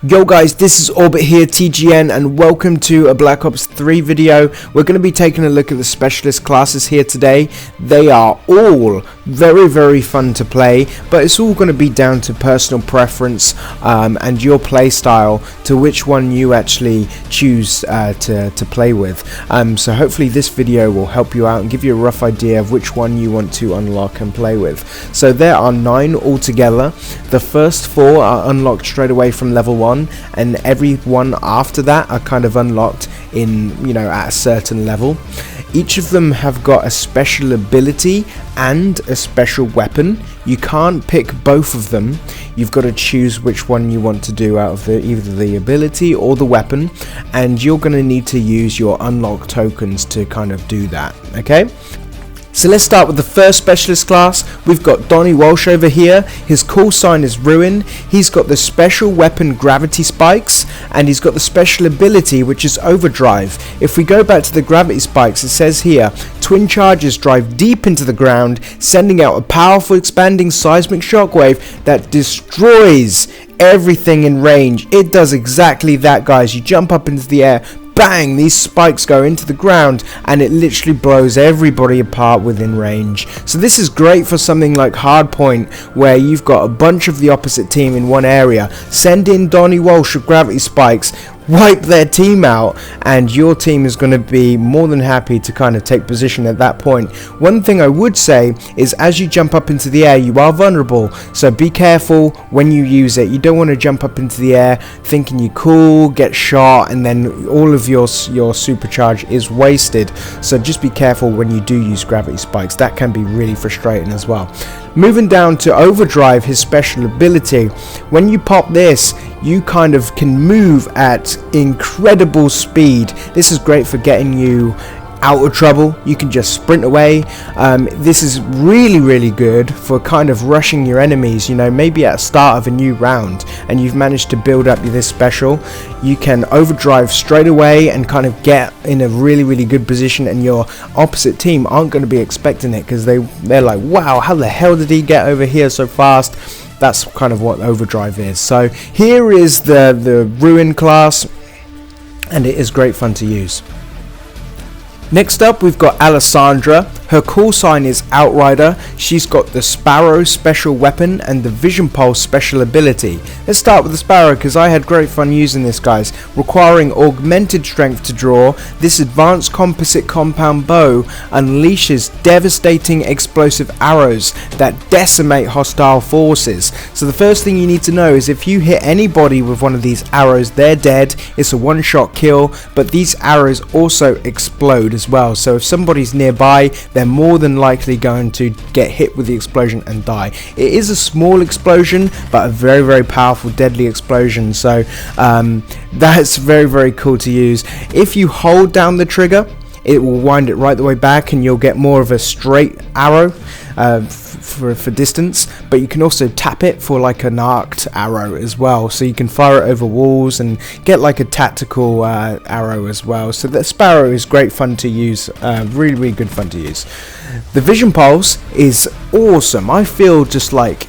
Yo guys, this is Orbit here, TGN, and welcome to a Black Ops 3 video. We're going to be taking a look at the specialist classes here today. They are all very fun to play, but it's all going to be down to personal preference and your play style, to which one you actually choose to play with. So hopefully this video will help you out and give you a rough idea of which one you want to unlock and play with. So there are 9 altogether. The first 4 are unlocked straight away from level 1, and every one after that are kind of unlocked in, at a certain level. Each of them have got a special ability and a special weapon. You can't pick both of them. You've got to choose which one you want to do out of either the ability or the weapon, and you're going to need to use your unlock tokens to kind of do that, okay? So let's start with the first specialist class. We've got Donnie Walsh over here. His call sign is Ruin. He's got the special weapon Gravity Spikes, and he's got the special ability which is Overdrive. If we go back to the Gravity Spikes, it says here, twin charges drive deep into the ground, sending out a powerful expanding seismic shockwave that destroys everything in range. It does exactly that, guys. You jump up into the air, bang, these spikes go into the ground, and it literally blows everybody apart within range. So this is great for something like Hardpoint, where you've got a bunch of the opposite team in one area. Send in Donnie Walsh with Gravity Spikes, wipe their team out, and your team is going to be more than happy to kind of take position at that point. One thing I would say is, as you jump up into the air, you are vulnerable, so be careful when you use it. You don't want to jump up into the air thinking you're cool, get shot, and then all of your supercharge is wasted. So just be careful when you do use Gravity Spikes. That can be really frustrating as well. Moving down to Overdrive, his special ability. When you pop this, you kind of can move at incredible speed. This is great for getting you out of trouble. You can just sprint away. This is really good for kind of rushing your enemies, maybe at the start of a new round and you've managed to build up this special. You can overdrive straight away and kind of get in a really good position, and your opposite team aren't going to be expecting it, because they're like, wow, how the hell did he get over here so fast? That's kind of what Overdrive is. So here is the Ruin class, and it is great fun to use. Next up, we've got Alessandra. Her call sign is Outrider. She's got the Sparrow special weapon and the Vision Pulse special ability. Let's start with the Sparrow, because I had great fun using this, guys. Requiring augmented strength to draw, this advanced composite compound bow unleashes devastating explosive arrows that decimate hostile forces. So the first thing you need to know is, if you hit anybody with one of these arrows, they're dead. It's a one-shot kill, but these arrows also explode as well. So if somebody's nearby, they're more than likely going to get hit with the explosion and die. It is a small explosion, but a very powerful, deadly explosion. So that's very cool to use. If you hold down the trigger, it will wind it right the way back, and you'll get more of a straight arrow for distance, but you can also tap it for like an arced arrow as well, so you can fire it over walls and get like a tactical arrow as well. So the Sparrow is great fun to use, really good fun to use. The Vision Pulse is awesome. I feel just like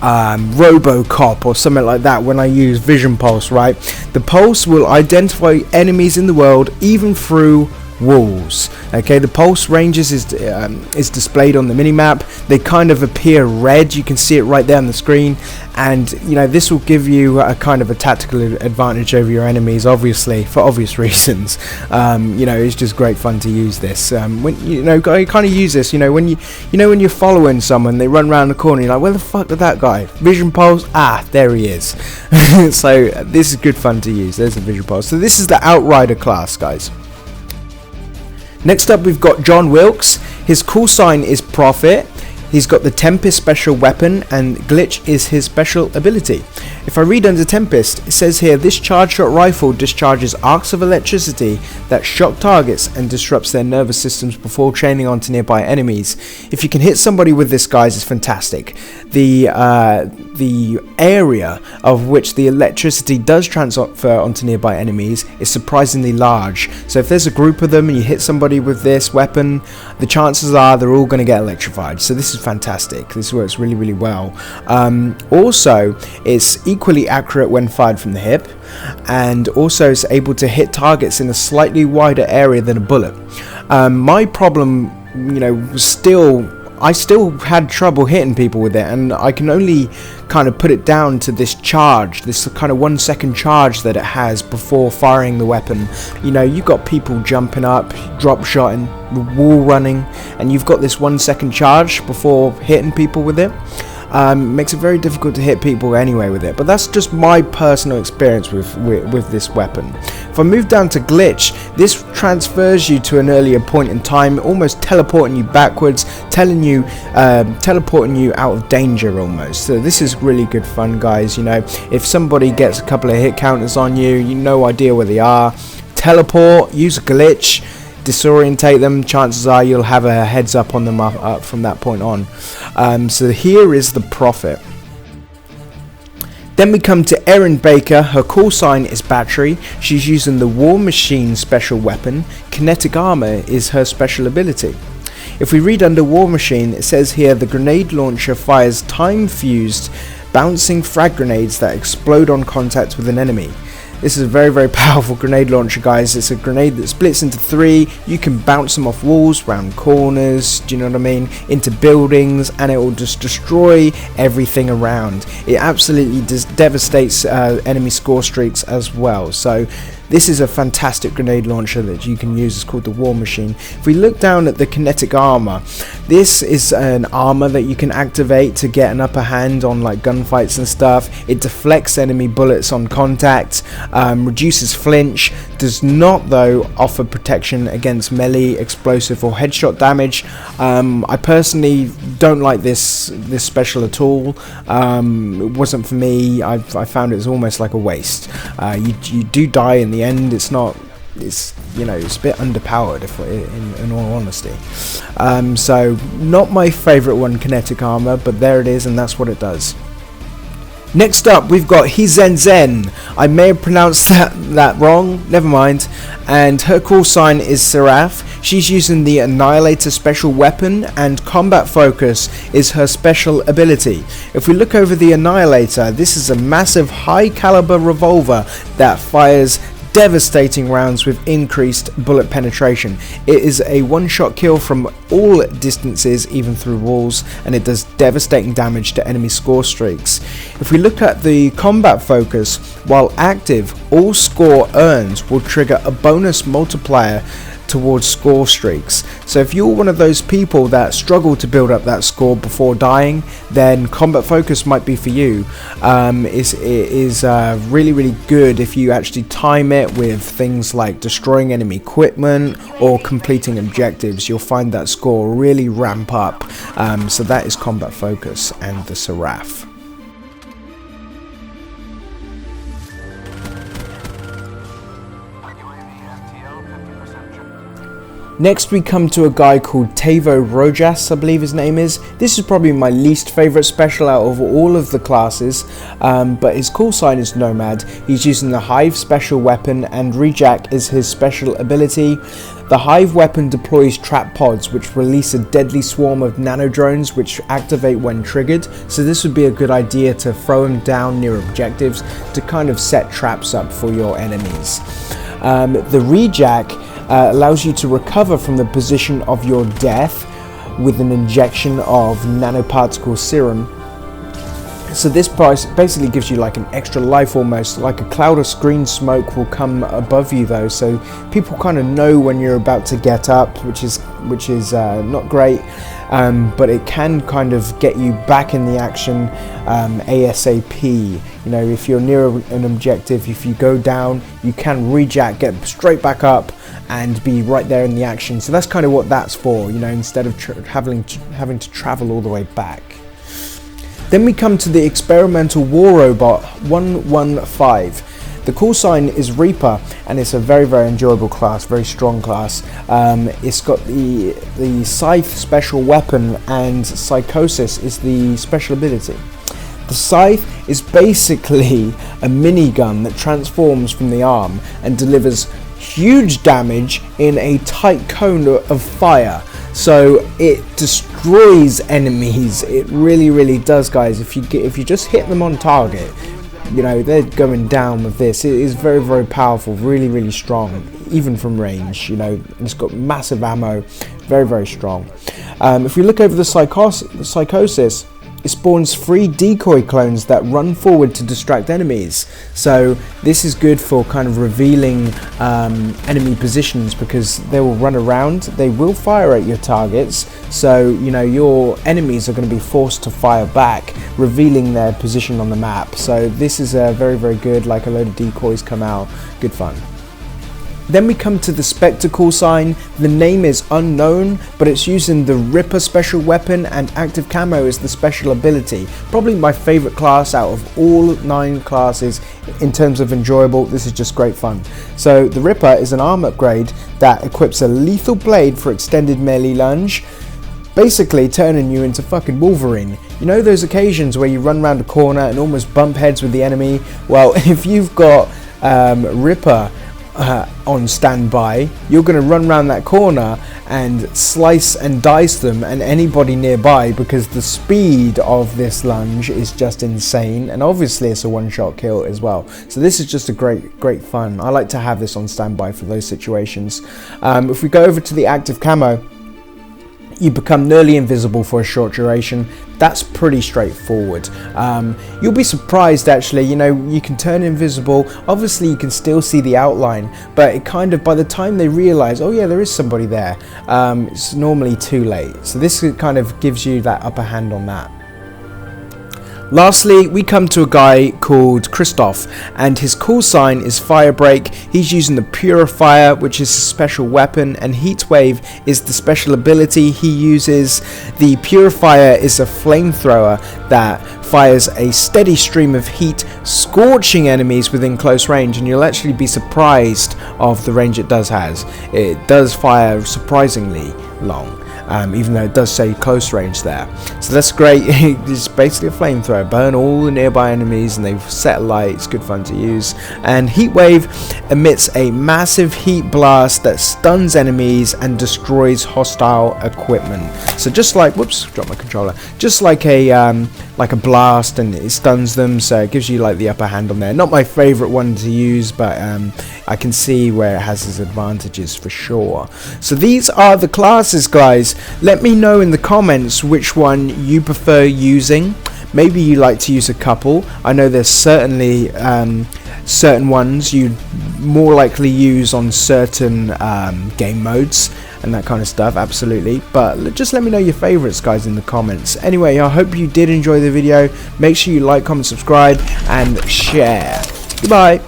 RoboCop or something like that when I use Vision Pulse, right? The pulse will identify enemies in the world, even through walls. Okay, the pulse ranges is displayed on the minimap. They kind of appear red. You can see it right there on the screen, and this will give you a kind of a tactical advantage over your enemies, obviously, for obvious reasons. It's just great fun to use this. When I kind of use this, when you're following someone, they run around the corner, you're like, where the fuck did that guy? Vision Pulse, there he is. So this is good fun to use. There's a Vision Pulse. So this is the Outrider class, guys. Next up, we've got John Wilkes. His call sign is Prophet. He's got the Tempest special weapon, and Glitch is his special ability. If I read under Tempest, it says here, this charge shot rifle discharges arcs of electricity that shock targets and disrupts their nervous systems before chaining onto nearby enemies. If you can hit somebody with this, guys, it's fantastic. The area of which the electricity does transfer onto nearby enemies is surprisingly large. So if there's a group of them and you hit somebody with this weapon, the chances are they're all going to get electrified. So this is fantastic. This works really, really well. Also, it's equally accurate when fired from the hip, and also is able to hit targets in a slightly wider area than a bullet. My problem, was I still had trouble hitting people with it, and I can only kind of put it down to this charge, this kind of 1 second charge that it has before firing the weapon. You've got people jumping up, drop shotting, wall running, and you've got this 1 second charge before hitting people with it. Makes it very difficult to hit people anyway with it, but that's just my personal experience with this weapon. If I move down to Glitch, this transfers you to an earlier point in time, almost teleporting you backwards, teleporting you out of danger almost. So this is really good fun, guys. If somebody gets a couple of hit counters on you, no idea where they are, teleport, use a glitch, disorientate them, chances are you'll have a heads up on them up from that point on. So here is the Prophet. Then we come to Erin Baker. Her call sign is Battery. She's using the War Machine special weapon. Kinetic Armor is her special ability. If we read under War Machine, it says here the grenade launcher fires time-fused bouncing frag grenades that explode on contact with an enemy. This is a very, very powerful grenade launcher, guys. It's a grenade that splits into 3. You can bounce them off walls, round corners, do you know what I mean, into buildings, and it will just destroy everything around. It absolutely devastates enemy score streaks as well. So this is a fantastic grenade launcher that you can use. It's called the War Machine. If we look down at the kinetic armor, this is an armor that you can activate to get an upper hand on like gunfights and stuff. It deflects enemy bullets on contact, reduces flinch, does not though offer protection against melee, explosive or headshot damage. I personally don't like this special at all. It wasn't for me. I found it was almost like a waste. You do die in the end. It's a bit underpowered in all honesty. So not my favorite one, kinetic armor, but there it is, and that's what it does. Next up, we've got Hizenzen. I may have pronounced that wrong, never mind. And her call sign is Seraph. She's using the Annihilator special weapon, and Combat Focus is her special ability. If we look over the Annihilator, this is a massive high caliber revolver that fires devastating rounds with increased bullet penetration. It is a one-shot kill from all distances, even through walls, and it does devastating damage to enemy score streaks. If we look at the Combat Focus, while active, all score earned will trigger a bonus multiplier towards score streaks. So if you're one of those people that struggle to build up that score before dying, then Combat Focus might be for you. It is really, really good if you actually time it with things like destroying enemy equipment or completing objectives. You'll find that score really ramp up. So that is Combat Focus and the Seraph. Next we come to a guy called Tavo Rojas, I believe his name is. This is probably my least favourite special out of all of the classes, but his call sign is Nomad. He's using the Hive special weapon, and Rejack is his special ability. The Hive weapon deploys trap pods which release a deadly swarm of nano drones which activate when triggered, so this would be a good idea to throw them down near objectives to kind of set traps up for your enemies. The Rejack allows you to recover from the position of your death with an injection of nanoparticle serum. So this basically gives you like an extra life, almost like a cloud of green smoke will come above you though, so people kind of know when you're about to get up, which is not great, but it can kind of get you back in the action ASAP. If you're near an objective, if you go down, you can rejack, get straight back up and be right there in the action. So that's kind of what that's for, instead of having to travel all the way back. Then we come to the experimental war robot 115. The Callsign is Reaper, and it's a very, very enjoyable class, very strong class. It's got the Scythe special weapon, and Psychosis is the special ability. The Scythe is basically a minigun that transforms from the arm and delivers huge damage in a tight cone of fire. So it destroys enemies. It really, really does, guys. If you just hit them on target, you know, they're going down with this. It is very, very powerful, really, really strong, even from range. You know, it's got massive ammo, very, very strong. If we look over the Psychosis, it spawns 3 decoy clones that run forward to distract enemies. So this is good for kind of revealing enemy positions, because they will run around, they will fire at your targets, so you know your enemies are going to be forced to fire back, revealing their position on the map. So this is a very, very good, like a load of decoys come out, good fun. Then we come to the Spectre Callsign. The name is unknown, but it's using the Ripper special weapon, and active camo is the special ability. Probably my favorite class out of all 9 classes in terms of enjoyable. This is just great fun. So the Ripper is an arm upgrade that equips a lethal blade for extended melee lunge, basically turning you into fucking Wolverine. You know those occasions where you run around a corner and almost bump heads with the enemy? Well, if you've got Ripper on standby, you're going to run around that corner and slice and dice them and anybody nearby, because the speed of this lunge is just insane, and obviously it's a one-shot kill as well. So this is just a great fun. I like to have this on standby for those situations. If we go over to the active camo, you become nearly invisible for a short duration. That's pretty straightforward. You'll be surprised actually, you know, you can turn invisible. Obviously you can still see the outline, but it kind of, by the time they realize, oh yeah, there is somebody there, it's normally too late. So this kind of gives you that upper hand on that. Lastly, we come to a guy called Christoph, and his call sign is FIREBREAK. He's using the Purifier, which is a special weapon, and Heatwave is the special ability he uses. The Purifier is a flamethrower that fires a steady stream of heat, scorching enemies within close range, and you'll actually be surprised of the range it does has. It does fire surprisingly long. Even though it does say close range there. So that's great. It's basically a flamethrower. Burn all the nearby enemies and they've set light. It's good fun to use. And Heatwave emits a massive heat blast that stuns enemies and destroys hostile equipment. So just like, whoops, dropped my controller. Just like a blast, and it stuns them, so it gives you like the upper hand on there. Not my favorite one to use, but I can see where it has its advantages for sure. So these are the classes, guys. Let me know in the comments which one you prefer using. Maybe you like to use a couple. I know there's certainly certain ones you'd more likely use on certain game modes and that kind of stuff, absolutely. But just let me know your favorites, guys, in the comments. Anyway, I hope you did enjoy the video. Make sure you like, comment, subscribe, and share. Goodbye.